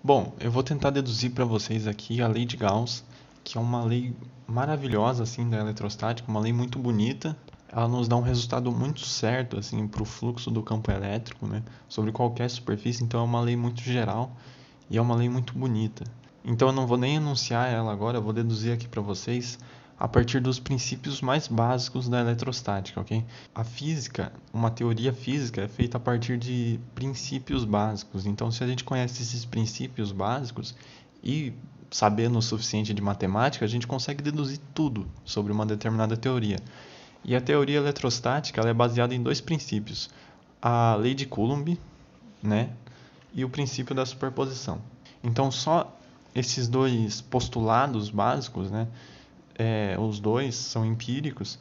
Bom, eu vou tentar deduzir para vocês aqui a lei de Gauss, que é uma lei maravilhosa assim da eletrostática, uma lei muito bonita. Ela nos dá um resultado muito certo assim para o fluxo do campo elétrico, né, sobre qualquer superfície. Então é uma lei muito geral e é uma lei muito bonita. Então eu não vou nem enunciar ela agora, eu vou deduzir aqui para vocês a partir dos princípios mais básicos da eletrostática, ok? A física, uma teoria física é feita a partir de princípios básicos. Então, se a gente conhece esses princípios básicos e sabendo o suficiente de matemática, a gente consegue deduzir tudo sobre uma determinada teoria. E a teoria eletrostática ela é baseada em dois princípios: a lei de Coulomb, né, e o princípio da superposição. Então, só esses dois postulados básicos, né, os dois são empíricos,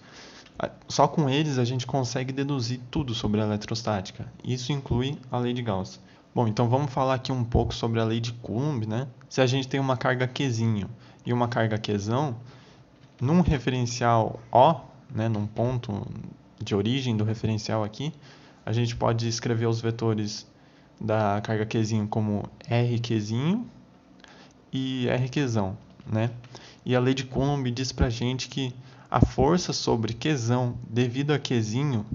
só com eles a gente consegue deduzir tudo sobre a eletrostática. Isso inclui a lei de Gauss. Bom, então vamos falar aqui um pouco sobre a lei de Coulomb, né? Se a gente tem uma carga Qzinho e uma carga Qzão, num referencial O, né, num ponto de origem do referencial aqui, a gente pode escrever os vetores da carga Qzinho como Rqzinho e Rqzão, né? E a lei de Coulomb diz pra gente que a força sobre Qzão devido a Qzinho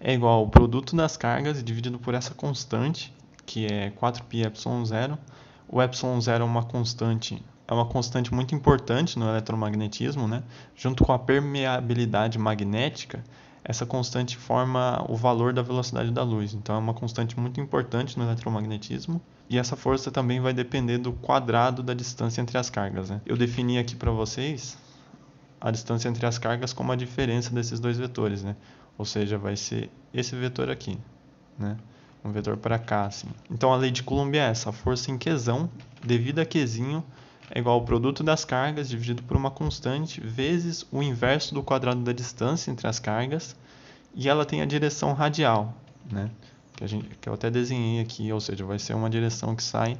é igual ao produto das cargas dividido por essa constante, que é 4πε0. O ε0 é uma constante muito importante no eletromagnetismo, né? Junto com a permeabilidade magnética, essa constante forma o valor da velocidade da luz. Então é uma constante muito importante no eletromagnetismo. E essa força também vai depender do quadrado da distância entre as cargas, né? Eu defini aqui para vocês a distância entre as cargas como a diferença desses dois vetores, né? Ou seja, vai ser esse vetor aqui, né? Um vetor para cá, assim. Então a lei de Coulomb é essa: a força em Qzão devida a Qzinho é igual ao produto das cargas dividido por uma constante vezes o inverso do quadrado da distância entre as cargas, e ela tem a direção radial, né? Que eu até desenhei aqui, ou seja, vai ser uma direção que sai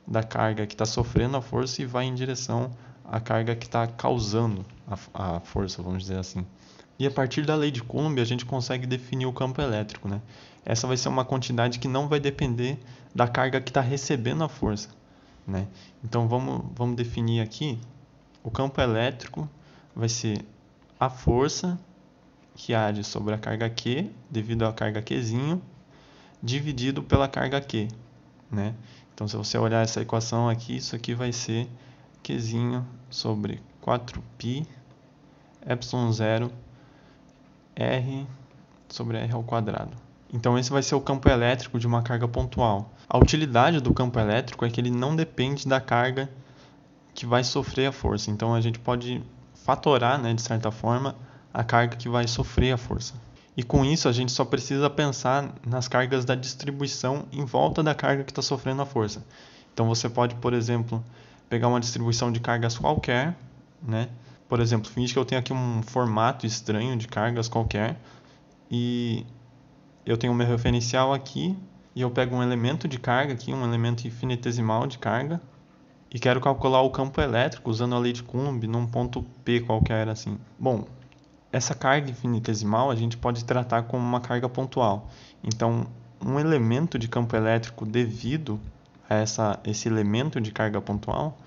da carga que está sofrendo a força e vai em direção à carga que está causando a força, vamos dizer assim. E a partir da lei de Coulomb a gente consegue definir o campo elétrico, né? Essa vai ser uma quantidade que não vai depender da carga que está recebendo a força, né? Então vamos definir aqui: o campo elétrico vai ser a força que age sobre a carga Q devido à carga Qzinho dividido pela carga Q, né? Então se você olhar essa equação aqui, isso aqui vai ser Qzinho sobre 4π ε0 R sobre R ao quadrado. Então esse vai ser o campo elétrico de uma carga pontual. A utilidade do campo elétrico é que ele não depende da carga que vai sofrer a força. Então a gente pode fatorar, né, de certa forma, a carga que vai sofrer a força. E com isso a gente só precisa pensar nas cargas da distribuição em volta da carga que está sofrendo a força. Então você pode, por exemplo, pegar uma distribuição de cargas qualquer, né? Por exemplo, finge que eu tenho aqui um formato estranho de cargas qualquer e eu tenho o meu referencial aqui e eu pego um elemento de carga aqui, um elemento infinitesimal de carga, e quero calcular o campo elétrico usando a lei de Coulomb num ponto P qualquer assim. Bom, essa carga infinitesimal a gente pode tratar como uma carga pontual. Então, um elemento de campo elétrico devido a esse elemento de carga pontual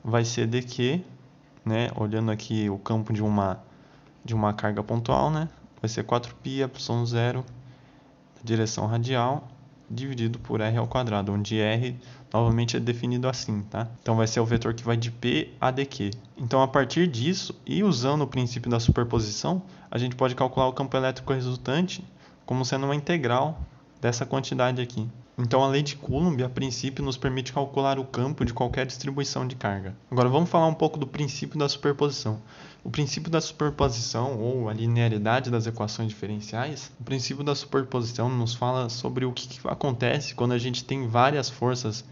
vai ser dq, né, olhando aqui o campo de uma carga pontual, né, vai ser 4πε0 direção radial dividido por r ao quadrado, onde r novamente é definido assim, tá? Então vai ser o vetor que vai de P a dq. Então a partir disso, e usando o princípio da superposição, a gente pode calcular o campo elétrico resultante como sendo uma integral dessa quantidade aqui. Então a lei de Coulomb, a princípio, nos permite calcular o campo de qualquer distribuição de carga. Agora vamos falar um pouco do princípio da superposição. O princípio da superposição, ou a linearidade das equações diferenciais, o princípio da superposição nos fala sobre o que acontece quando a gente tem várias forças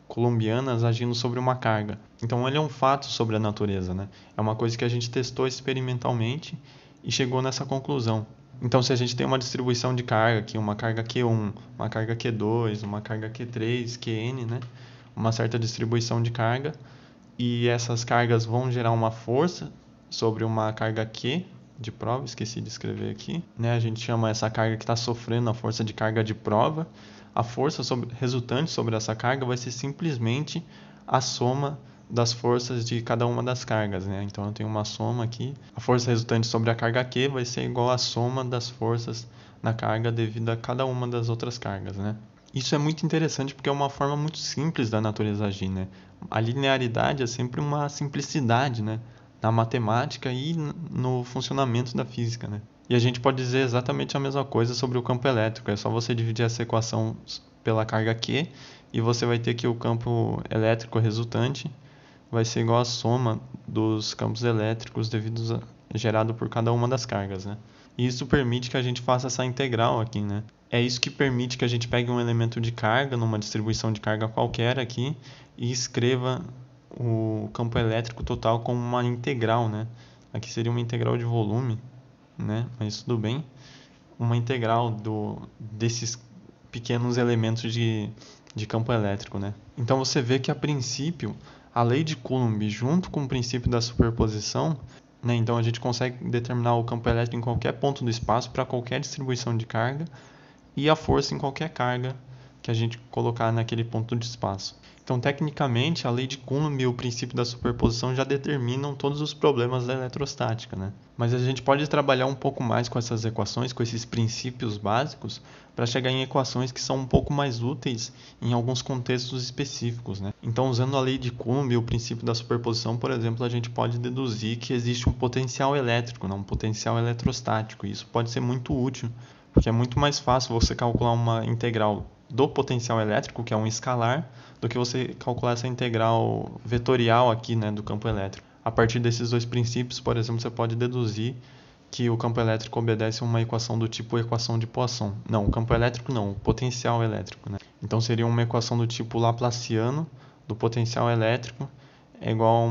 coulombianas agindo sobre uma carga. Então ele é um fato sobre a natureza, né? É uma coisa que a gente testou experimentalmente e chegou nessa conclusão. Então, se a gente tem uma distribuição de carga aqui, uma carga Q1, uma carga Q2, uma carga Q3, Qn, né? Uma certa distribuição de carga, e essas cargas vão gerar uma força sobre uma carga Q de prova, esqueci de escrever aqui, né? A gente chama essa carga que está sofrendo a força de carga de prova. a força resultante sobre essa carga vai ser simplesmente a soma das forças de cada uma das cargas, né? Então eu tenho uma soma aqui, a força resultante sobre a carga Q vai ser igual à soma das forças na carga devido a cada uma das outras cargas, né? Isso é muito interessante porque é uma forma muito simples da natureza agir, né? A linearidade é sempre uma simplicidade, né? Na matemática e no funcionamento da física, né? E a gente pode dizer exatamente a mesma coisa sobre o campo elétrico. É só você dividir essa equação pela carga Q e você vai ter que o campo elétrico resultante vai ser igual à soma dos campos elétricos gerado por cada uma das cargas, né? E isso permite que a gente faça essa integral aqui, né? É isso que permite que a gente pegue um elemento de carga numa distribuição de carga qualquer aqui e escreva o campo elétrico total como uma integral, né? Aqui seria uma integral de volume, né? Mas tudo bem. Uma integral desses pequenos elementos de campo elétrico, né? Então você vê que a princípio a lei de Coulomb junto com o princípio da superposição, né? Então a gente consegue determinar o campo elétrico em qualquer ponto do espaço para qualquer distribuição de carga e a força em qualquer carga que a gente colocar naquele ponto de espaço. Então, tecnicamente, a lei de Coulomb e o princípio da superposição já determinam todos os problemas da eletrostática, né? Mas a gente pode trabalhar um pouco mais com essas equações, com esses princípios básicos, para chegar em equações que são um pouco mais úteis em alguns contextos específicos, né? Então, usando a lei de Coulomb e o princípio da superposição, por exemplo, a gente pode deduzir que existe um potencial elétrico, né? Um potencial eletrostático, e isso pode ser muito útil porque é muito mais fácil você calcular uma integral do potencial elétrico, que é um escalar, do que você calcular essa integral vetorial aqui, né, do campo elétrico. A partir desses dois princípios, por exemplo, você pode deduzir que o campo elétrico obedece a uma equação do tipo equação de Poisson. Não, o campo elétrico não, o potencial elétrico, né? Então seria uma equação do tipo Laplaciano do potencial elétrico é igual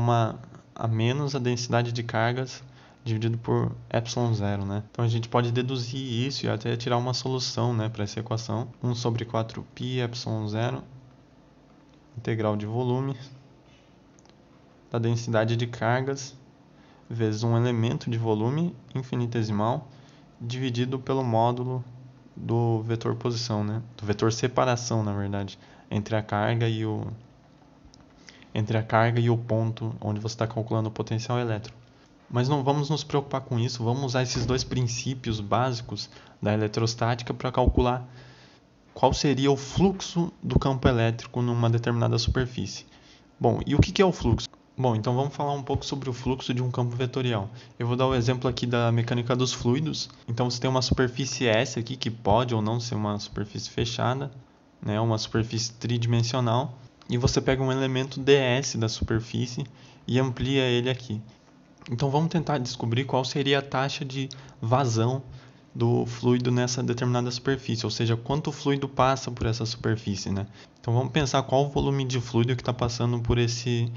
a menos a densidade de cargas dividido por epsilon zero, né? Então a gente pode deduzir isso e até tirar uma solução, né, para essa equação. 1 sobre 4π epsilon zero, integral de volume da densidade de cargas vezes um elemento de volume infinitesimal dividido pelo módulo do vetor posição, né? Do vetor separação, na verdade, entre a carga e o ponto onde você está calculando o potencial elétrico. Mas não vamos nos preocupar com isso, vamos usar esses dois princípios básicos da eletrostática para calcular qual seria o fluxo do campo elétrico numa determinada superfície. Bom, e o que é o fluxo? Bom, então vamos falar um pouco sobre o fluxo de um campo vetorial. Eu vou dar o exemplo aqui da mecânica dos fluidos. Então você tem uma superfície S aqui, que pode ou não ser uma superfície fechada, né, uma superfície tridimensional, e você pega um elemento ds da superfície e amplia ele aqui. Então vamos tentar descobrir qual seria a taxa de vazão do fluido nessa determinada superfície, ou seja, quanto fluido passa por essa superfície, né? Então vamos pensar qual o volume de fluido que está passando por esse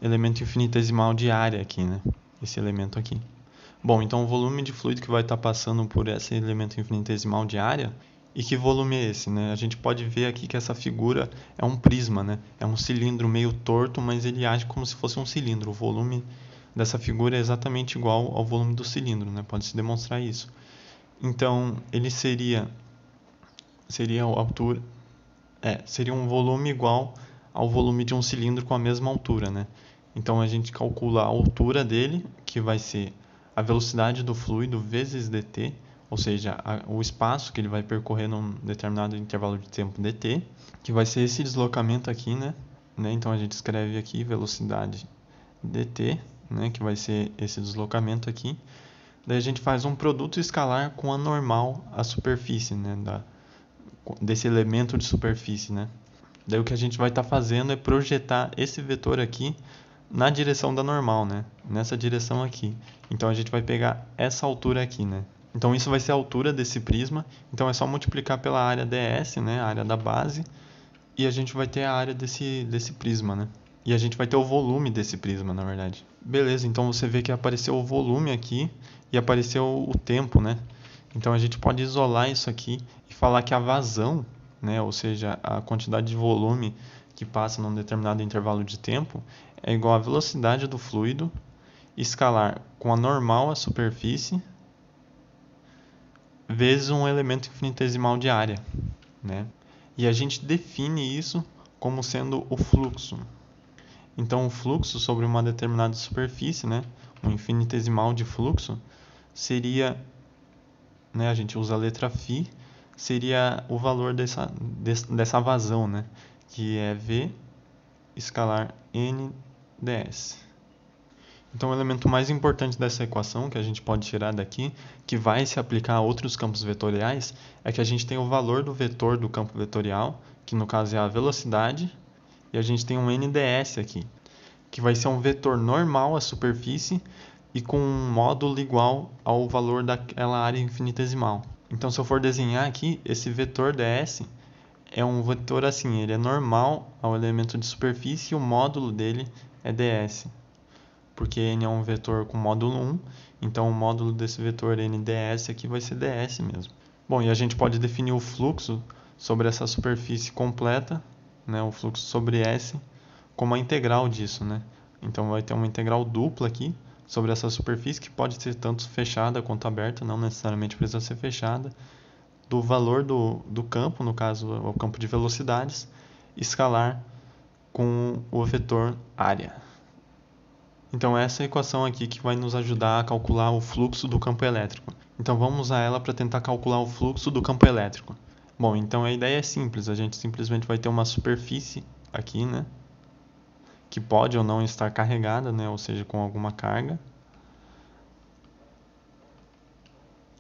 elemento infinitesimal de área aqui, né? Esse elemento aqui. Bom, então o volume de fluido que vai estar passando por esse elemento infinitesimal de área, e que volume é esse, né? A gente pode ver aqui que essa figura é um prisma, né? É um cilindro meio torto, mas ele age como se fosse um cilindro. O volume dessa figura é exatamente igual ao volume do cilindro, né? Pode-se demonstrar isso. Então, ele seria a altura, seria um volume igual ao volume de um cilindro com a mesma altura, né? Então a gente calcula a altura dele, que vai ser a velocidade do fluido vezes dt, ou seja, o espaço que ele vai percorrer num determinado intervalo de tempo dt, que vai ser esse deslocamento aqui, né? Então a gente escreve aqui velocidade dt, né, que vai ser esse deslocamento aqui. Daí a gente faz um produto escalar com a normal à superfície, né, desse elemento de superfície, né. Daí o que a gente vai estar fazendo é projetar esse vetor aqui na direção da normal, né, nessa direção aqui. Então a gente vai pegar essa altura aqui, né. Então isso vai ser a altura desse prisma. Então é só multiplicar pela área ds, né, a área da base, e a gente vai ter a área desse prisma, né. E a gente vai ter o volume desse prisma, na verdade. Beleza, então você vê que apareceu o volume aqui e apareceu o tempo, né? Então a gente pode isolar isso aqui e falar que a vazão, né, ou seja, a quantidade de volume que passa num determinado intervalo de tempo, é igual à velocidade do fluido escalar com a normal à superfície vezes um elemento infinitesimal de área, né? E a gente define isso como sendo o fluxo. Então, o fluxo sobre uma determinada superfície, né, um infinitesimal de fluxo, seria, né, a gente usa a letra φ, seria o valor dessa vazão, né, que é V escalar n ds. Então, o elemento mais importante dessa equação, que a gente pode tirar daqui, que vai se aplicar a outros campos vetoriais, é que a gente tem o valor do vetor do campo vetorial, que no caso é a velocidade, e a gente tem um NDS aqui, que vai ser um vetor normal à superfície e com um módulo igual ao valor daquela área infinitesimal. Então, se eu for desenhar aqui, esse vetor ds é um vetor assim, ele é normal ao elemento de superfície e o módulo dele é ds, porque n é um vetor com módulo 1, então o módulo desse vetor nds aqui vai ser ds mesmo. Bom, e a gente pode definir o fluxo sobre essa superfície completa, né, o fluxo sobre S, como a integral disso, né? Então vai ter uma integral dupla aqui sobre essa superfície, que pode ser tanto fechada quanto aberta, não necessariamente precisa ser fechada, do valor do campo, no caso o campo de velocidades, escalar com o vetor área. Então essa é a equação aqui que vai nos ajudar a calcular o fluxo do campo elétrico. Então vamos usar ela para tentar calcular o fluxo do campo elétrico. Bom, então a ideia é simples, a gente simplesmente vai ter uma superfície aqui, né, que pode ou não estar carregada, né, ou seja, com alguma carga.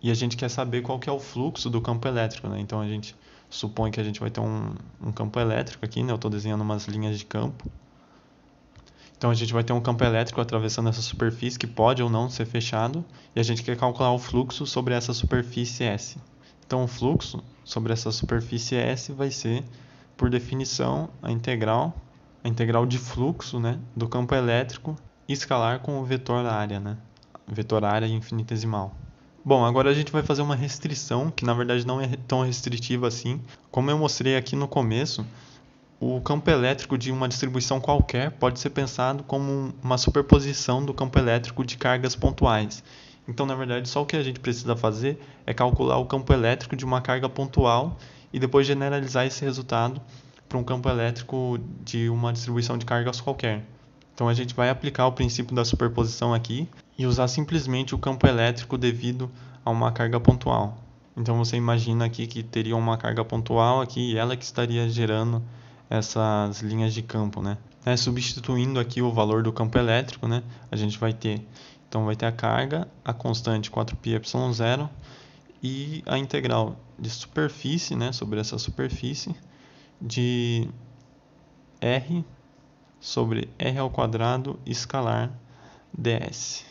E a gente quer saber qual que é o fluxo do campo elétrico, né? Então a gente supõe que a gente vai ter um campo elétrico aqui, né? Eu estou desenhando umas linhas de campo. Então a gente vai ter um campo elétrico atravessando essa superfície que pode ou não ser fechado, e a gente quer calcular o fluxo sobre essa superfície S. Então o fluxo sobre essa superfície S vai ser, por definição, a integral de fluxo, né, do campo elétrico escalar com o vetor área, né? Vetor área infinitesimal. Bom, agora a gente vai fazer uma restrição, que na verdade não é tão restritiva assim. Como eu mostrei aqui no começo, o campo elétrico de uma distribuição qualquer pode ser pensado como uma superposição do campo elétrico de cargas pontuais. Então, na verdade, só o que a gente precisa fazer é calcular o campo elétrico de uma carga pontual e depois generalizar esse resultado para um campo elétrico de uma distribuição de cargas qualquer. Então, a gente vai aplicar o princípio da superposição aqui e usar simplesmente o campo elétrico devido a uma carga pontual. Então, você imagina aqui que teria uma carga pontual aqui e ela que estaria gerando essas linhas de campo, né? Substituindo aqui o valor do campo elétrico, né? A gente vai ter, então vai ter a carga, a constante 4πε0 e a integral de superfície, né? Sobre essa superfície de r sobre r ao quadrado escalar ds.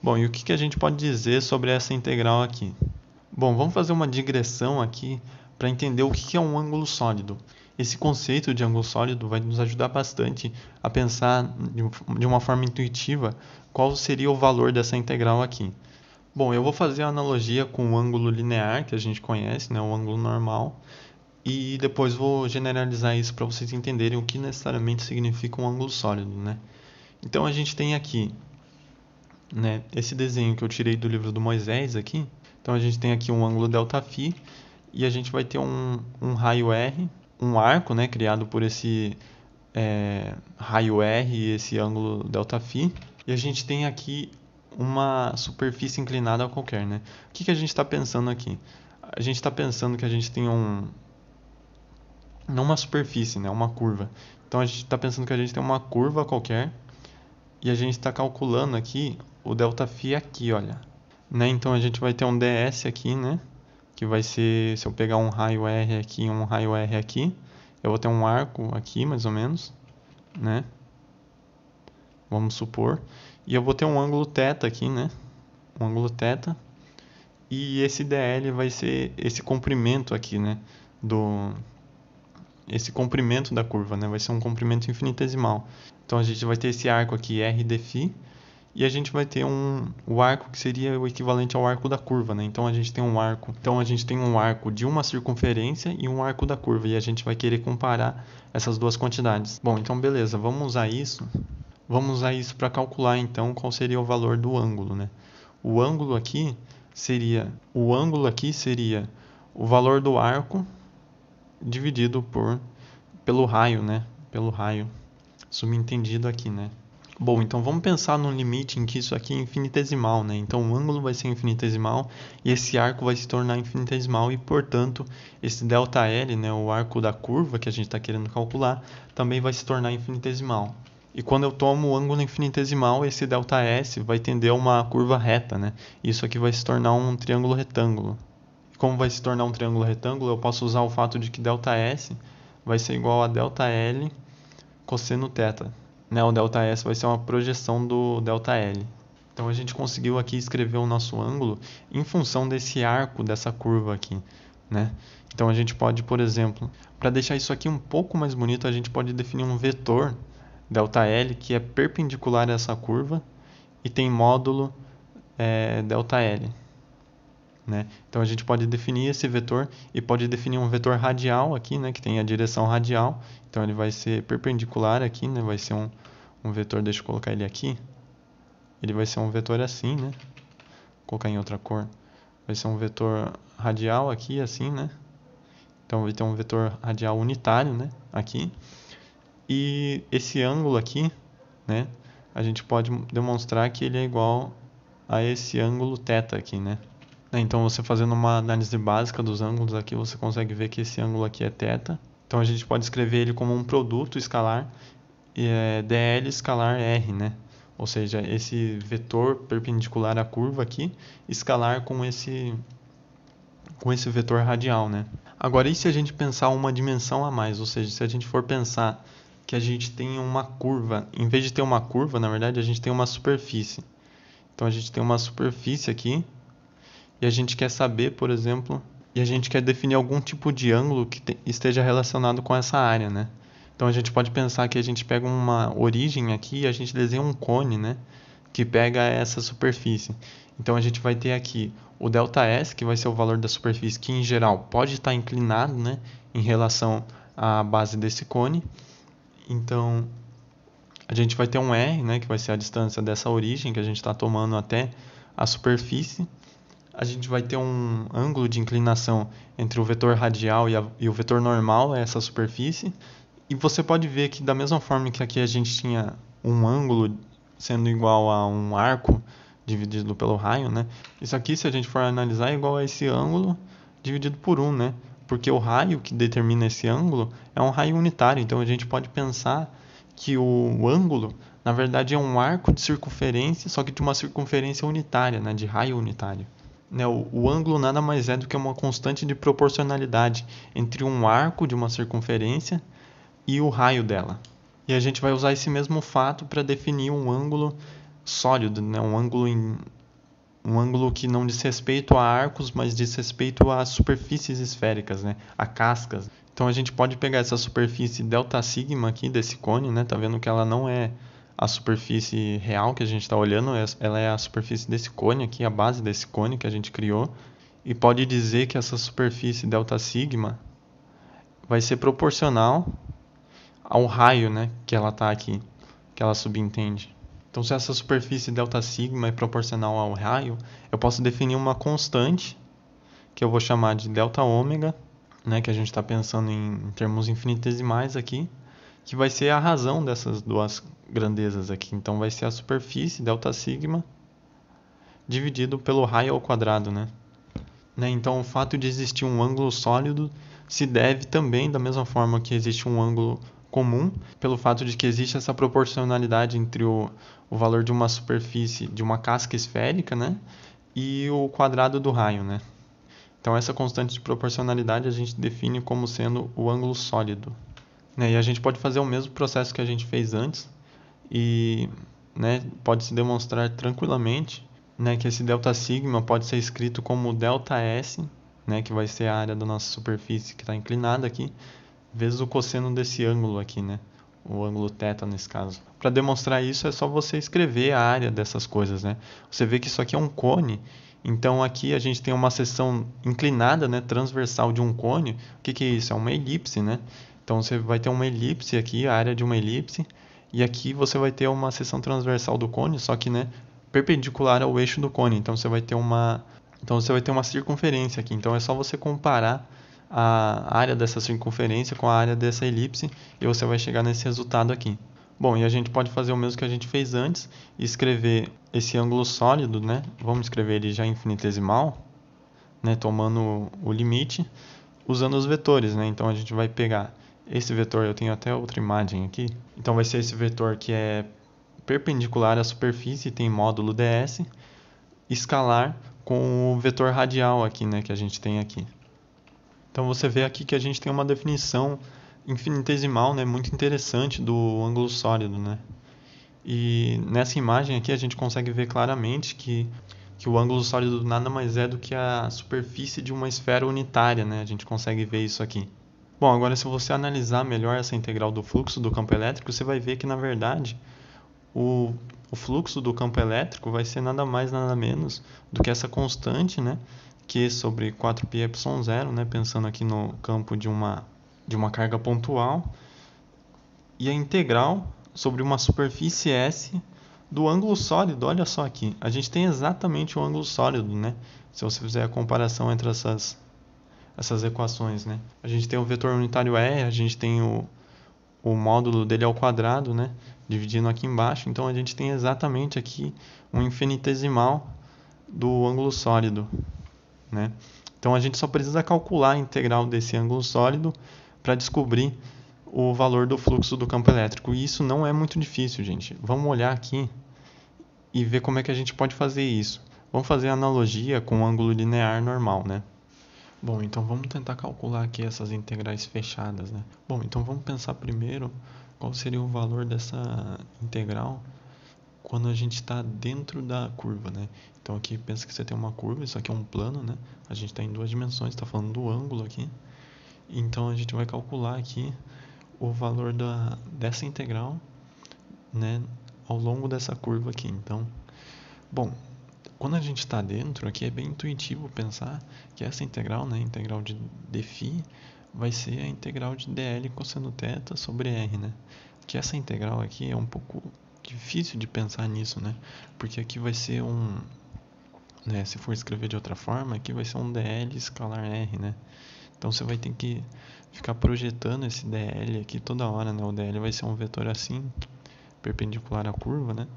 Bom, e o que a gente pode dizer sobre essa integral aqui? Bom, vamos fazer uma digressão aqui para entender o que é um ângulo sólido. Esse conceito de ângulo sólido vai nos ajudar bastante a pensar de uma forma intuitiva qual seria o valor dessa integral aqui. Bom, eu vou fazer a analogia com o ângulo linear que a gente conhece, né, o ângulo normal, e depois vou generalizar isso para vocês entenderem o que necessariamente significa um ângulo sólido, né? Então a gente tem aqui, né, esse desenho que eu tirei do livro do Moisés aqui. Então a gente tem aqui um ângulo ΔΦ e a gente vai ter um raio R, um arco, né, criado por esse raio R e esse ângulo ΔΦ. E a gente tem aqui uma superfície inclinada qualquer, né? O que a gente está pensando aqui? A gente está pensando que a gente tem não uma superfície, né, uma curva. Então a gente está pensando que a gente tem uma curva qualquer e a gente está calculando aqui o ΔΦ aqui, olha. Né? Então a gente vai ter um ds aqui, né? Que vai ser, se eu pegar um raio R aqui e um raio R aqui, eu vou ter um arco aqui, mais ou menos, né? Vamos supor. E eu vou ter um ângulo θ aqui, né? Um ângulo θ. E esse dl vai ser esse comprimento aqui, né? Esse comprimento da curva, né? Vai ser um comprimento infinitesimal. Então a gente vai ter esse arco aqui, r dφ. E a gente vai ter o arco que seria o equivalente ao arco da curva, né? Então a gente tem um arco de uma circunferência e um arco da curva, e a gente vai querer comparar essas duas quantidades. Bom, então beleza, vamos usar isso para calcular então qual seria o valor do ângulo, né? O ângulo aqui seria o valor do arco dividido pelo raio, né? Pelo raio subentendido aqui, né? Bom, então vamos pensar num limite em que isso aqui é infinitesimal, né? Então o ângulo vai ser infinitesimal e esse arco vai se tornar infinitesimal e, portanto, esse ΔL, né, o arco da curva que a gente está querendo calcular, também vai se tornar infinitesimal. E quando eu tomo o ângulo infinitesimal, esse ΔS vai tender a uma curva reta, né? Isso aqui vai se tornar um triângulo retângulo. E como vai se tornar um triângulo retângulo, eu posso usar o fato de que ΔS vai ser igual a ΔL cosseno θ. Né? O ΔS vai ser uma projeção do ΔL. Então a gente conseguiu aqui escrever o nosso ângulo em função desse arco, dessa curva aqui, né? Então a gente pode, por exemplo, para deixar isso aqui um pouco mais bonito, a gente pode definir um vetor ΔL que é perpendicular a essa curva e tem módulo ΔL. Né? Então a gente pode definir esse vetor e pode definir um vetor radial aqui, né, que tem a direção radial. Então ele vai ser perpendicular aqui, né, vai ser um vetor, deixa eu colocar ele aqui. Ele vai ser um vetor assim, né? Vou colocar em outra cor. Vai ser um vetor radial aqui, assim, né? Então vai ter um vetor radial unitário, né, aqui. E esse ângulo aqui, né, a gente pode demonstrar que ele é igual a esse ângulo θ aqui, né? Então, você fazendo uma análise básica dos ângulos aqui, você consegue ver que esse ângulo aqui é θ. Então, a gente pode escrever ele como um produto escalar dl escalar r, né? Ou seja, esse vetor perpendicular à curva aqui, escalar com esse vetor radial, né? Agora, e se a gente pensar uma dimensão a mais? Ou seja, se a gente for pensar que a gente tem uma curva, em vez de ter uma curva, na verdade, a gente tem uma superfície. Então, a gente tem uma superfície aqui, e a gente quer saber, por exemplo, e a gente quer definir algum tipo de ângulo que esteja relacionado com essa área, né? Então a gente pode pensar que a gente pega uma origem aqui e a gente desenha um cone, né, que pega essa superfície. Então a gente vai ter aqui o ΔS, que vai ser o valor da superfície, que em geral pode estar inclinado, né, em relação à base desse cone. Então a gente vai ter um R, né, que vai ser a distância dessa origem que a gente está tomando até a superfície. A gente vai ter um ângulo de inclinação entre o vetor radial e o vetor normal, essa superfície. E você pode ver que da mesma forma que aqui a gente tinha um ângulo sendo igual a um arco dividido pelo raio, né? Isso aqui, se a gente for analisar, é igual a esse ângulo dividido por 1, né? Porque o raio que determina esse ângulo é um raio unitário. Então a gente pode pensar que o ângulo, na verdade, é um arco de circunferência, só que de uma circunferência unitária, né? De raio unitário. Né, o ângulo nada mais é do que uma constante de proporcionalidade entre um arco de uma circunferência e o raio dela. E a gente vai usar esse mesmo fato para definir um ângulo sólido, né, um ângulo que não diz respeito a arcos, mas diz respeito a superfícies esféricas, né, a cascas. Então a gente pode pegar essa superfície ΔΣ aqui desse cone, né, tá vendo que ela não é a superfície real que a gente está olhando, ela é a superfície desse cone aqui, a base desse cone que a gente criou. E pode dizer que essa superfície ΔΣ vai ser proporcional ao raio, né, que ela está aqui, que ela subentende. Então, se essa superfície ΔΣ é proporcional ao raio, eu posso definir uma constante, que eu vou chamar de ΔΩ, né, que a gente está pensando em termos infinitesimais aqui, que vai ser a razão dessas duas grandezas aqui. Então vai ser a superfície ΔΣ dividido pelo raio ao quadrado, né? Então o fato de existir um ângulo sólido se deve também, da mesma forma que existe um ângulo comum, pelo fato de que existe essa proporcionalidade entre o valor de uma superfície, de uma casca esférica, né, e o quadrado do raio, né? Então essa constante de proporcionalidade a gente define como sendo o ângulo sólido. E a gente pode fazer o mesmo processo que a gente fez antes e, né, pode se demonstrar tranquilamente, né, que esse ΔΣ pode ser escrito como ΔS, né, que vai ser a área da nossa superfície que está inclinada aqui, vezes o cosseno desse ângulo aqui, né, o ângulo θ nesse caso. Para demonstrar isso é só você escrever a área dessas coisas, né? Você vê que isso aqui é um cone, então aqui a gente tem uma seção inclinada, né, transversal de um cone. O que é isso? É uma elipse, né? Então você vai ter uma elipse aqui, a área de uma elipse, e aqui você vai ter uma seção transversal do cone, só que, né, perpendicular ao eixo do cone. Então você vai ter uma circunferência aqui. Então é só você comparar a área dessa circunferência com a área dessa elipse e você vai chegar nesse resultado aqui. Bom, e a gente pode fazer o mesmo que a gente fez antes, escrever esse ângulo sólido, né? Vamos escrever ele já infinitesimal, né? Tomando o limite, usando os vetores, né? Então a gente vai pegar esse vetor, eu tenho até outra imagem aqui. Então vai ser esse vetor que é perpendicular à superfície, tem módulo ds, escalar com o vetor radial aqui, né? Que a gente tem aqui. Então você vê aqui que a gente tem uma definição infinitesimal, né, muito interessante do ângulo sólido, né? E nessa imagem aqui a gente consegue ver claramente que o ângulo sólido nada mais é do que a superfície de uma esfera unitária, né? A gente consegue ver isso aqui. Bom, agora se você analisar melhor essa integral do fluxo do campo elétrico, você vai ver que na verdade o fluxo do campo elétrico vai ser nada mais nada menos do que essa constante, né? Q sobre 4πε0, né? Pensando aqui no campo de uma carga pontual, e a integral sobre uma superfície S do ângulo sólido. Olha só aqui, a gente tem exatamente o ângulo sólido, né? Se você fizer a comparação entre essas equações, né? A gente tem o vetor unitário R, a gente tem o módulo dele ao quadrado, né? Dividindo aqui embaixo, então a gente tem exatamente aqui um infinitesimal do ângulo sólido, né? Então a gente só precisa calcular a integral desse ângulo sólido para descobrir o valor do fluxo do campo elétrico. E isso não é muito difícil, gente. Vamos olhar aqui e ver como é que a gente pode fazer isso. Vamos fazer a analogia com o ângulo linear normal, né? Bom, então vamos tentar calcular aqui essas integrais fechadas, né? Bom, então vamos pensar primeiro qual seria o valor dessa integral quando a gente está dentro da curva, né? Então aqui pensa que você tem uma curva, isso aqui é um plano, né? A gente está em duas dimensões, está falando do ângulo aqui. Então a gente vai calcular aqui o valor dessa integral, né, ao longo dessa curva aqui. Então, bom, quando a gente está dentro, aqui é bem intuitivo pensar que essa integral, né, integral de dφ, vai ser a integral de dl cosseno θ sobre r, né? Que essa integral aqui é um pouco difícil de pensar nisso, né? Porque aqui vai ser né, se for escrever de outra forma, aqui vai ser um dl escalar r, né? Então você vai ter que ficar projetando esse dl aqui toda hora, né? O dl vai ser um vetor assim, perpendicular à curva, né?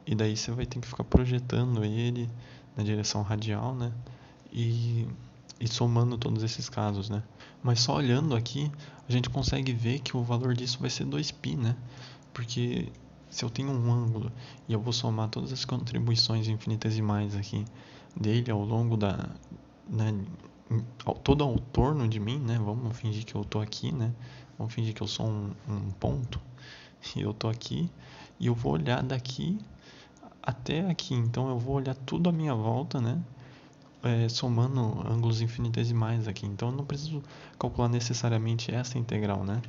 E daí você vai ter que ficar projetando ele na direção radial, né? E somando todos esses casos, né? Mas só olhando aqui, a gente consegue ver que o valor disso vai ser 2π, né? Porque se eu tenho um ângulo e eu vou somar todas as contribuições infinitesimais aqui dele ao longo né, todo ao torno de mim, né? Vamos fingir que eu tô aqui, né? Vamos fingir que eu sou um ponto e eu tô aqui e eu vou olhar daqui até aqui. Então eu vou olhar tudo à minha volta, né? Somando ângulos infinitesimais aqui. Então eu não preciso calcular necessariamente essa integral, né?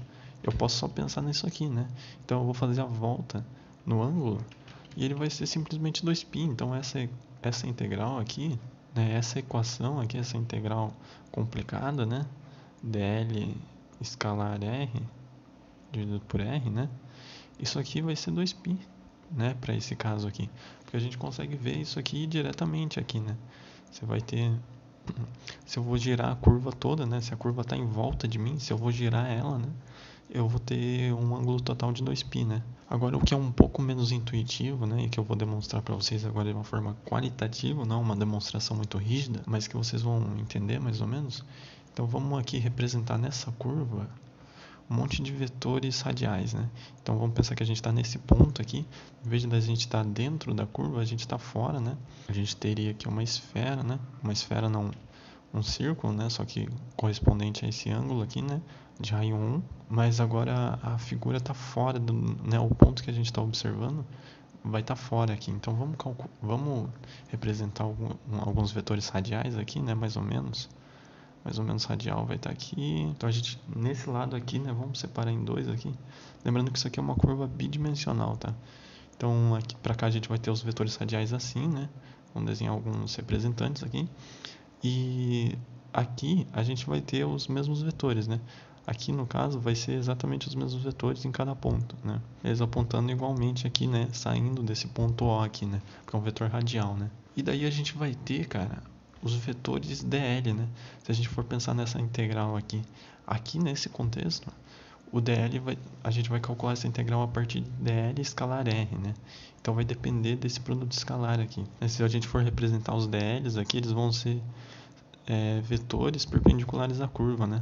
Eu posso só pensar nisso aqui, né? Então eu vou fazer a volta no ângulo e ele vai ser simplesmente 2π. Então essa integral aqui, né? Essa equação aqui, essa integral complicada, né? dl escalar r dividido por r, né? Isso aqui vai ser 2π, né? Para esse caso aqui, porque a gente consegue ver isso aqui diretamente aqui, né? Você vai ter, se eu vou girar a curva toda, né? Se a curva está em volta de mim, se eu vou girar ela, né? Eu vou ter um ângulo total de 2π, né? Agora, o que é um pouco menos intuitivo, né? E que eu vou demonstrar para vocês agora de uma forma qualitativa, não uma demonstração muito rígida, mas que vocês vão entender mais ou menos. Então, vamos aqui representar nessa curva um monte de vetores radiais, né? Então vamos pensar que a gente está nesse ponto aqui, em vez de a gente estar dentro da curva, a gente está fora, né? A gente teria aqui uma esfera, né? Uma esfera não, um círculo, né? Só que correspondente a esse ângulo aqui, né? De raio 1, mas agora a figura está fora, né? O ponto que a gente está observando vai estar fora aqui. Então vamos representar alguns vetores radiais aqui, né? Mais ou menos radial vai estar aqui. Então a gente, nesse lado aqui, né, vamos separar em dois aqui. Lembrando que isso aqui é uma curva bidimensional, tá? Então aqui para cá a gente vai ter os vetores radiais assim, né? Vamos desenhar alguns representantes aqui. E aqui a gente vai ter os mesmos vetores, né? Aqui no caso vai ser exatamente os mesmos vetores em cada ponto, né? Eles apontando igualmente aqui, né? Saindo desse ponto O aqui, né? Porque é um vetor radial, né? E daí a gente vai ter, cara, os vetores dl, né? Se a gente for pensar nessa integral aqui nesse contexto, o dl a gente vai calcular essa integral a partir de dl escalar r, né? Então vai depender desse produto escalar aqui. Se a gente for representar os dl's aqui, eles vão ser vetores perpendiculares à curva, né?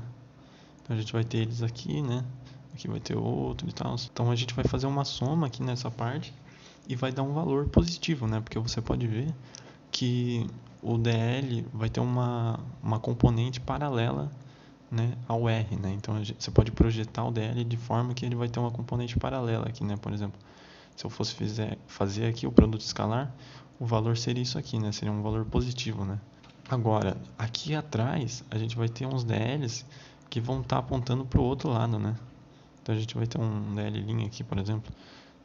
Então a gente vai ter eles aqui, né? Aqui vai ter outro e tal. Então a gente vai fazer uma soma aqui nessa parte e vai dar um valor positivo, né? Porque você pode ver que o dl vai ter uma componente paralela, né, ao r, né? Então você pode projetar o dl de forma que ele vai ter uma componente paralela aqui, né? Por exemplo, se eu fosse fazer aqui o produto escalar, o valor seria isso aqui, né? Seria um valor positivo, né? Agora, aqui atrás, a gente vai ter uns dl's que vão estar apontando para o outro lado, né? Então a gente vai ter um dl' aqui, por exemplo,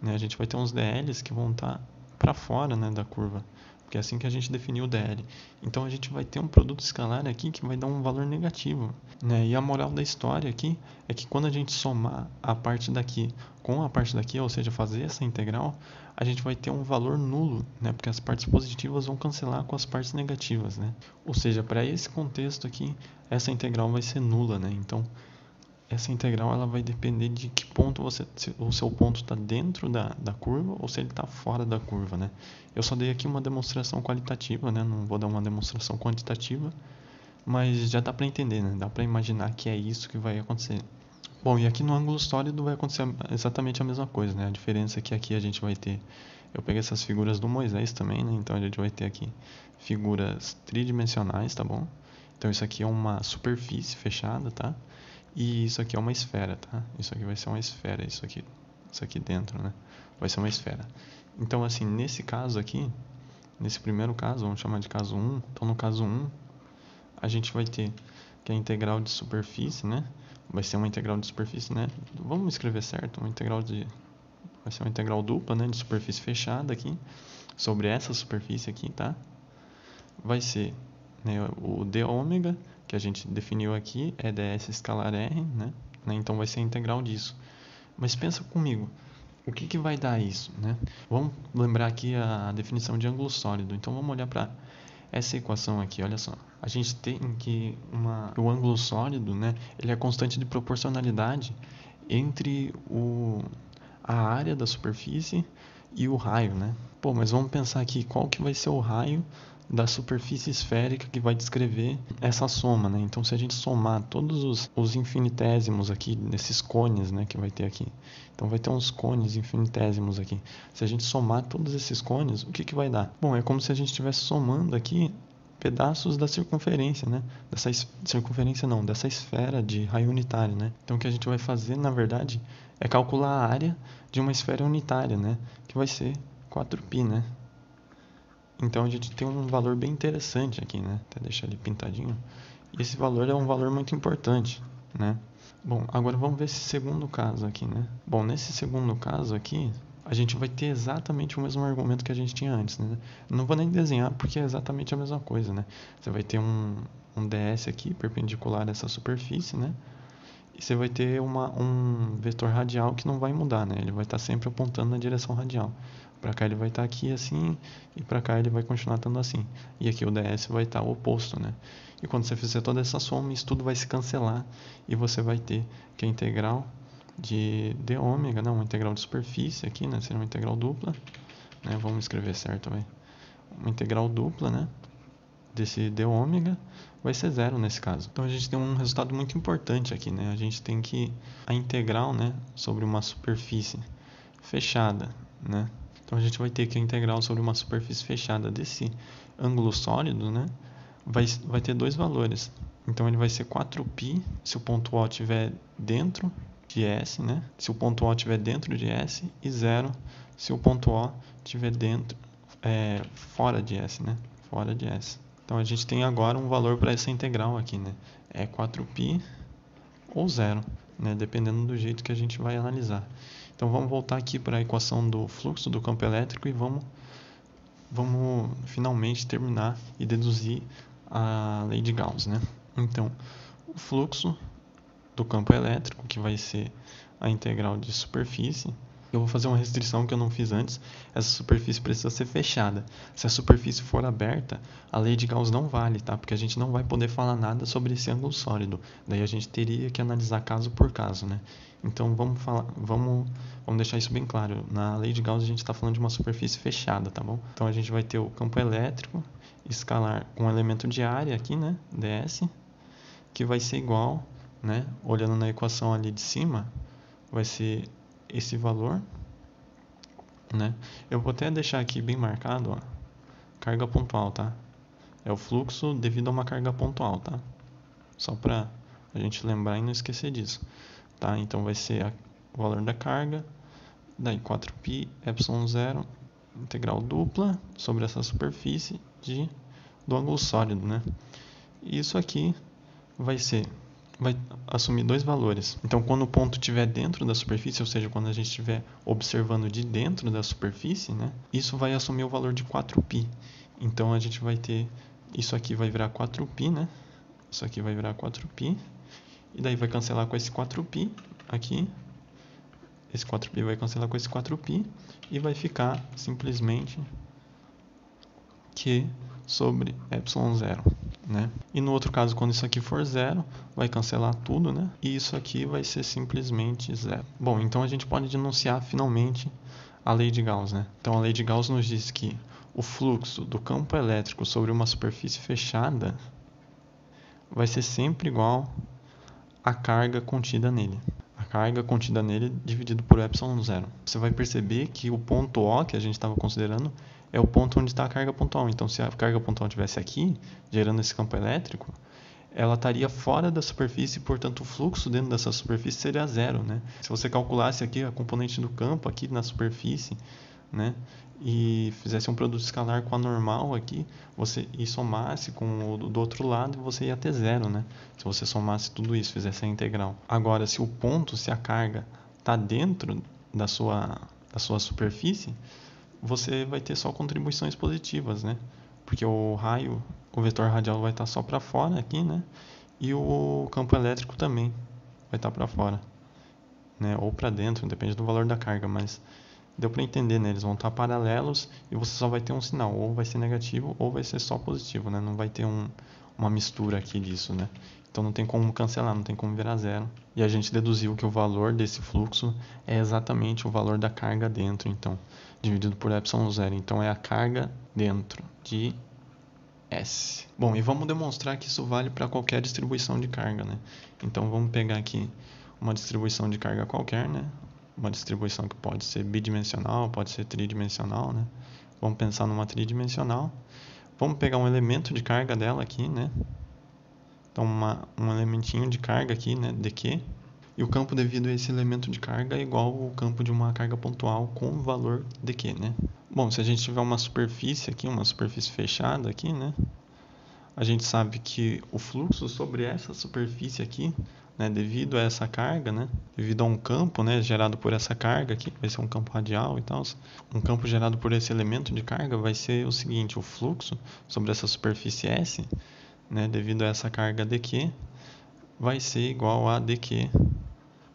né? A gente vai ter uns dl's que vão estar para fora, né, da curva, porque é assim que a gente definiu o dl. Então a gente vai ter um produto escalar aqui que vai dar um valor negativo, né? E a moral da história aqui é que quando a gente somar a parte daqui com a parte daqui, ou seja, fazer essa integral, a gente vai ter um valor nulo, né? Porque as partes positivas vão cancelar com as partes negativas, né? Ou seja, para esse contexto aqui, essa integral vai ser nula, né? Então essa integral ela vai depender de que ponto o seu ponto está dentro da curva ou se ele está fora da curva, né? Eu só dei aqui uma demonstração qualitativa, né? Não vou dar uma demonstração quantitativa, mas já dá para entender, né? Dá para imaginar que é isso que vai acontecer. Bom, e aqui no ângulo sólido vai acontecer exatamente a mesma coisa, né? A diferença é que aqui a gente vai ter... Eu peguei essas figuras do Moisés também, né? Então a gente vai ter aqui figuras tridimensionais, tá bom? Então isso aqui é uma superfície fechada, tá? E isso aqui é uma esfera, tá? Isso aqui vai ser uma esfera, isso aqui dentro, né? Vai ser uma esfera. Então, assim, nesse caso aqui, nesse primeiro caso, vamos chamar de caso 1. Então, no caso 1, a gente vai ter que a integral de superfície, né? Vai ser uma integral de superfície, né? Vamos escrever certo, vai ser uma integral dupla, né? De superfície fechada aqui, sobre essa superfície aqui, tá? Vai ser, né, o d ômega, que a gente definiu aqui, é ds escalar r, né? Então vai ser a integral disso. Mas pensa comigo, o que vai dar isso, né? Vamos lembrar aqui a definição de ângulo sólido. Então vamos olhar para essa equação aqui, olha só. A gente tem que o ângulo sólido, né? Ele é a constante de proporcionalidade entre a área da superfície e o raio, né? Pô, mas vamos pensar aqui, qual que vai ser o raio da superfície esférica que vai descrever essa soma, né? Então, se a gente somar todos os infinitésimos aqui, nesses cones, né, que vai ter aqui. Então, vai ter uns cones infinitésimos aqui. Se a gente somar todos esses cones, o que vai dar? Bom, é como se a gente estivesse somando aqui pedaços da circunferência, né? Dessa esfera de raio unitário, né? Então, o que a gente vai fazer, na verdade, é calcular a área de uma esfera unitária, né? Que vai ser 4π, né? Então a gente tem um valor bem interessante aqui, né? Até deixar ele pintadinho. E esse valor é um valor muito importante, né? Bom, agora vamos ver esse segundo caso aqui, né? Bom, nesse segundo caso aqui, a gente vai ter exatamente o mesmo argumento que a gente tinha antes, né? Não vou nem desenhar porque é exatamente a mesma coisa, né? Você vai ter um ds aqui perpendicular a essa superfície, né? E você vai ter um vetor radial que não vai mudar, né? Ele vai estar sempre apontando na direção radial. Para cá ele vai estar aqui assim, e para cá ele vai continuar estando assim. E aqui o ds vai estar oposto, né? E quando você fizer toda essa soma, isso tudo vai se cancelar e você vai ter que a integral de d ômega, não, uma integral de superfície aqui, né? Seria uma integral dupla, né? Vamos escrever certo, vai. Uma integral dupla, né? Desse d ômega vai ser zero nesse caso. Então a gente tem um resultado muito importante aqui, né? A gente tem que a integral, né, sobre uma superfície fechada, né? Então a gente vai ter que a integral sobre uma superfície fechada desse ângulo sólido, né, vai ter dois valores. Então ele vai ser 4π se o ponto O estiver dentro de S, né? Se o ponto O estiver dentro de S, e 0 se o ponto O estiver fora de S, né? Fora de S. Então a gente tem agora um valor para essa integral aqui, né? É 4π ou 0, né? Dependendo do jeito que a gente vai analisar. Então vamos voltar aqui para a equação do fluxo do campo elétrico e vamos finalmente terminar e deduzir a lei de Gauss, né? Então, o fluxo do campo elétrico, que vai ser a integral de superfície eu vou fazer uma restrição que eu não fiz antes. Essa superfície precisa ser fechada. Se a superfície for aberta, a lei de Gauss não vale, tá? Porque a gente não vai poder falar nada sobre esse ângulo sólido. Daí a gente teria que analisar caso por caso, né? Então vamos deixar isso bem claro. Na lei de Gauss a gente está falando de uma superfície fechada, tá bom? Então a gente vai ter o campo elétrico escalar com um elemento de área aqui, né? ds, que vai ser igual, né? Olhando na equação ali de cima, vai ser esse valor, né? Eu vou até deixar aqui bem marcado, ó, carga pontual, tá? É o fluxo devido a uma carga pontual, tá? Só para a gente lembrar e não esquecer disso, tá? Então vai ser o valor da carga, daí 4π epsilon zero integral dupla sobre essa superfície do ângulo sólido, né? E isso aqui vai assumir dois valores. Então, quando o ponto estiver dentro da superfície, ou seja, quando a gente estiver observando de dentro da superfície, né, isso vai assumir o valor de 4π. Então, a gente vai ter, isso aqui vai virar 4π, né? Isso aqui vai virar 4π. E daí vai cancelar com esse 4π aqui. Esse 4π vai cancelar com esse 4π. E vai ficar simplesmente Q sobre epsilon zero. Né? E no outro caso, quando isso aqui for zero, vai cancelar tudo, né? E isso aqui vai ser simplesmente zero. Bom, então a gente pode denunciar finalmente a lei de Gauss, né? Então a lei de Gauss nos diz que o fluxo do campo elétrico sobre uma superfície fechada vai ser sempre igual à carga contida nele. A carga contida nele dividido por epsilon zero. Você vai perceber que o ponto O que a gente estava considerando é o ponto onde está a carga pontual. Então, se a carga pontual estivesse aqui, gerando esse campo elétrico, ela estaria fora da superfície, portanto, o fluxo dentro dessa superfície seria zero, né? Se você calculasse aqui a componente do campo aqui na superfície, né, e fizesse um produto escalar com a normal aqui, e somasse com o do outro lado, você ia ter zero, né? Se você somasse tudo isso, fizesse a integral. Agora, se a carga está dentro da sua superfície, você vai ter só contribuições positivas, né? Porque o vetor radial vai estar só para fora aqui, né? E o campo elétrico também vai estar para fora, né? Ou para dentro, depende do valor da carga, mas deu para entender, né? Eles vão estar paralelos e você só vai ter um sinal, ou vai ser negativo ou vai ser só positivo, né? Não vai ter uma mistura aqui disso, né? Então não tem como cancelar, não tem como virar zero. E a gente deduziu que o valor desse fluxo é exatamente o valor da carga dentro, então, dividido por epsilon zero. Então é a carga dentro de S. Bom, e vamos demonstrar que isso vale para qualquer distribuição de carga, né? Então vamos pegar aqui uma distribuição de carga qualquer, né? Uma distribuição que pode ser bidimensional, pode ser tridimensional, né? Vamos pensar numa tridimensional. Vamos pegar um elemento de carga dela aqui, né? Então, um elementinho de carga aqui, né, dq, e o campo devido a esse elemento de carga é igual ao campo de uma carga pontual com o valor dq, né? Bom, se a gente tiver uma superfície aqui, uma superfície fechada aqui, né, a gente sabe que o fluxo sobre essa superfície aqui, né, devido a essa carga, né, devido a um campo, né, gerado por essa carga aqui, vai ser um campo radial e tal, um campo gerado por esse elemento de carga vai ser o seguinte, o fluxo sobre essa superfície S, né, devido a essa carga dq, vai ser igual a dq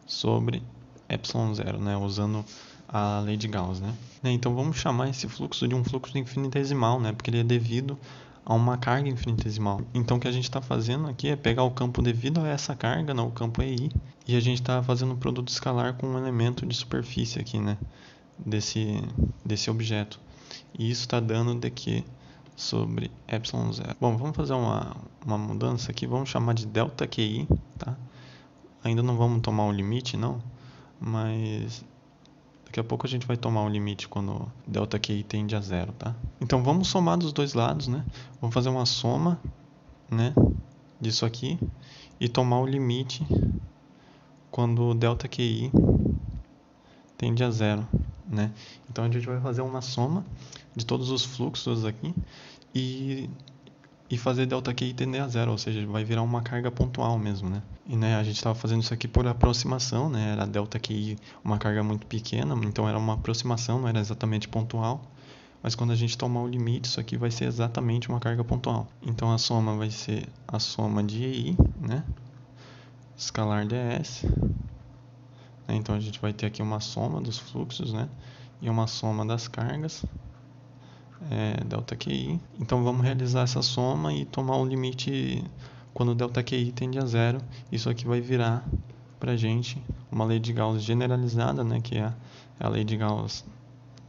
sobre epsilon zero, né, usando a lei de Gauss, né? Então vamos chamar esse fluxo de um fluxo infinitesimal, né, porque ele é devido a uma carga infinitesimal. Então o que a gente está fazendo aqui é pegar o campo devido a essa carga, né, o campo EI, e a gente está fazendo um produto escalar com um elemento de superfície aqui, né, desse objeto. E isso está dando dq sobre epsilon zero. Bom, vamos fazer uma mudança aqui, vamos chamar de delta QI, tá? Ainda não vamos tomar o limite, não, mas daqui a pouco a gente vai tomar o limite quando delta QI tende a zero, tá? Então vamos somar dos dois lados, né? Vamos fazer uma soma, né, disso aqui e tomar o limite quando delta QI tende a zero, né? Então a gente vai fazer uma soma de todos os fluxos aqui e fazer delta QI tender a zero, ou seja, vai virar uma carga pontual mesmo, né? E né, a gente estava fazendo isso aqui por aproximação, né? Era delta QI uma carga muito pequena, então era uma aproximação, não era exatamente pontual. Mas quando a gente tomar o limite, isso aqui vai ser exatamente uma carga pontual. Então a soma vai ser a soma de EI, né? Escalar ds, né? Então a gente vai ter aqui uma soma dos fluxos, né? E uma soma das cargas, ΔQi. Então vamos realizar essa soma e tomar o limite quando ΔQi tende a zero. Isso aqui vai virar para a gente uma lei de Gauss generalizada, né? Que é a lei de Gauss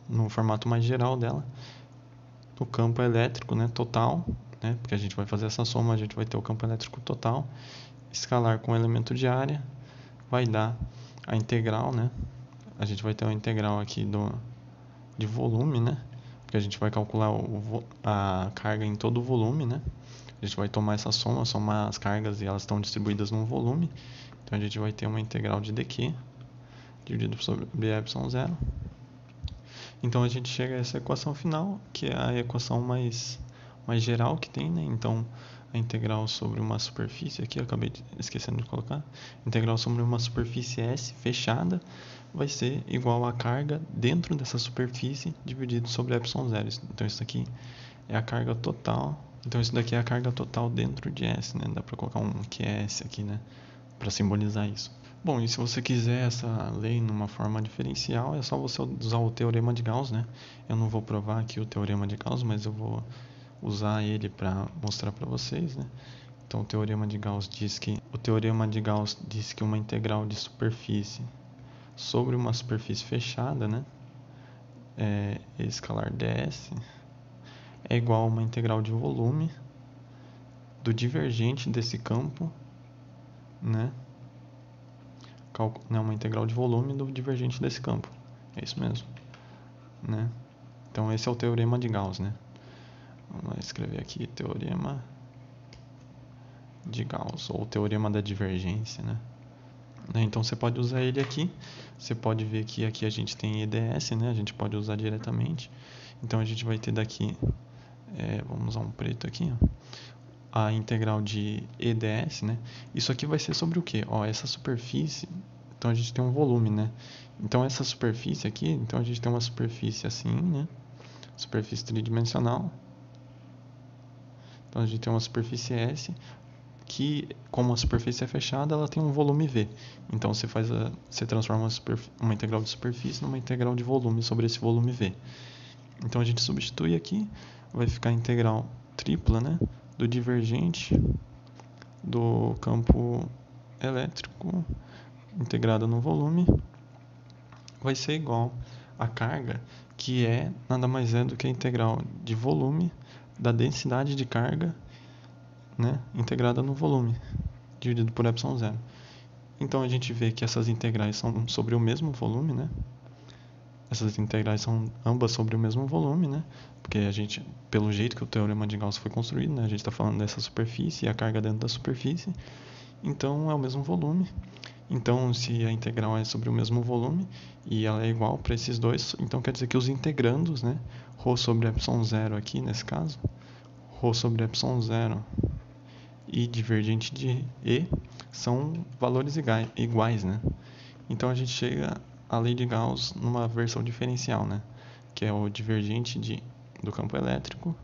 no formato mais geral dela, o campo elétrico, né, total, né, porque a gente vai fazer essa soma, a gente vai ter o campo elétrico total, escalar com o elemento de área, vai dar a integral, né, a gente vai ter uma integral aqui de volume, né, porque a gente vai calcular a carga em todo o volume, né, a gente vai tomar essa soma, somar as cargas e elas estão distribuídas num volume, então a gente vai ter uma integral de dq dividido sobre ε0. Então a gente chega a essa equação final, que é a equação mais geral que tem, né? Então a integral sobre uma superfície, aqui eu acabei esquecendo de colocar, integral sobre uma superfície S fechada vai ser igual a carga dentro dessa superfície dividido sobre ε0. Então isso aqui é a carga total. Então isso daqui é a carga total dentro de S, né? Dá para colocar um QS aqui, né? Para simbolizar isso. Bom, e se você quiser essa lei numa forma diferencial, é só você usar o teorema de Gauss, né? Eu não vou provar aqui o teorema de Gauss, mas eu vou usar ele para mostrar para vocês, né? Então, o teorema de Gauss diz que uma integral de superfície sobre uma superfície fechada, né? Escalar ds é igual a uma integral de volume do divergente desse campo, né? Uma integral de volume do divergente desse campo. É isso mesmo, né? Então esse é o teorema de Gauss, né? Vamos escrever aqui teorema de Gauss ou teorema da divergência, né? Então você pode usar ele aqui. Você pode ver que aqui a gente tem EDS, né? A gente pode usar diretamente. Então a gente vai ter daqui, vamos usar um preto aqui, ó, a integral de EDS, né? Isso aqui vai ser sobre o quê? Ó, essa superfície, então a gente tem um volume, né? Então essa superfície aqui, então a gente tem uma superfície assim, né? Superfície tridimensional. Então a gente tem uma superfície S que, como a superfície é fechada, ela tem um volume V. Então você transforma uma integral de superfície numa integral de volume sobre esse volume V. Então a gente substitui aqui, vai ficar a integral tripla, né? Do divergente do campo elétrico integrada no volume vai ser igual a carga, que nada mais é do que a integral de volume da densidade de carga, né, integrada no volume, dividido por ε0. Então a gente vê que essas integrais são sobre o mesmo volume, né? Essas integrais são ambas sobre o mesmo volume, né? Porque a gente, pelo jeito que o teorema de Gauss foi construído, né, a gente está falando dessa superfície e a carga dentro da superfície, então é o mesmo volume. Então, se a integral é sobre o mesmo volume e ela é igual para esses dois, então quer dizer que os integrandos, né, ρ sobre ε0 aqui nesse caso, ρ sobre ε0 e divergente de E são valores iguais, né? Então a gente chega à lei de Gauss numa versão diferencial, né? Que é o divergente do campo elétrico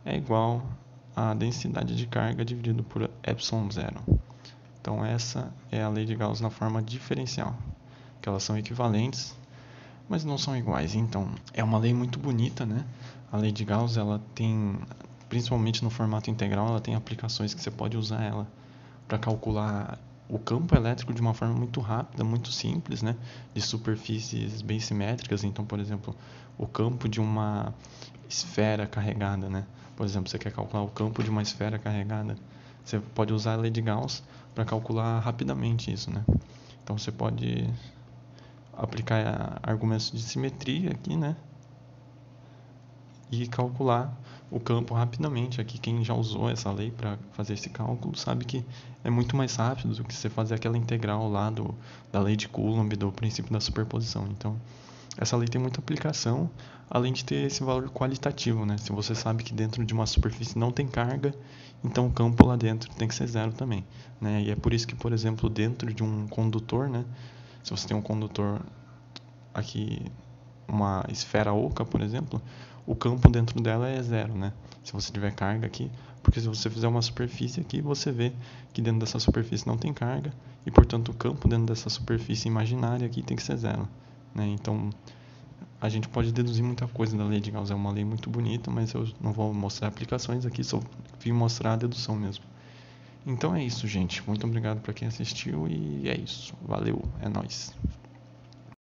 é igual à densidade de carga dividido por ε0. Então essa é a lei de Gauss na forma diferencial, que elas são equivalentes, mas não são iguais. Então é uma lei muito bonita, né? A lei de Gauss, ela tem, principalmente no formato integral, ela tem aplicações que você pode usar ela para calcular o campo elétrico de uma forma muito rápida, muito simples, né? De superfícies bem simétricas. Então, por exemplo, o campo de uma esfera carregada, né? Por exemplo, você quer calcular o campo de uma esfera carregada, você pode usar a lei de Gauss para calcular rapidamente isso, né? Então você pode aplicar argumentos de simetria aqui, né? E calcular o campo rapidamente. Aqui quem já usou essa lei para fazer esse cálculo sabe que é muito mais rápido do que você fazer aquela integral lá da lei de Coulomb, do princípio da superposição. Então essa lei tem muita aplicação, além de ter esse valor qualitativo, né? Se você sabe que dentro de uma superfície não tem carga, então o campo lá dentro tem que ser zero também, né? E é por isso que, por exemplo, dentro de um condutor, né? Se você tem um condutor aqui, uma esfera oca, por exemplo, o campo dentro dela é zero, né? Se você tiver carga aqui, Porque se você fizer uma superfície aqui, você vê que dentro dessa superfície não tem carga e, portanto, o campo dentro dessa superfície imaginária aqui tem que ser zero, né? Então, a gente pode deduzir muita coisa da lei de Gauss. É uma lei muito bonita, mas eu não vou mostrar aplicações aqui, só vim mostrar a dedução mesmo. Então é isso, gente. Muito obrigado para quem assistiu e é isso. Valeu, é nóis.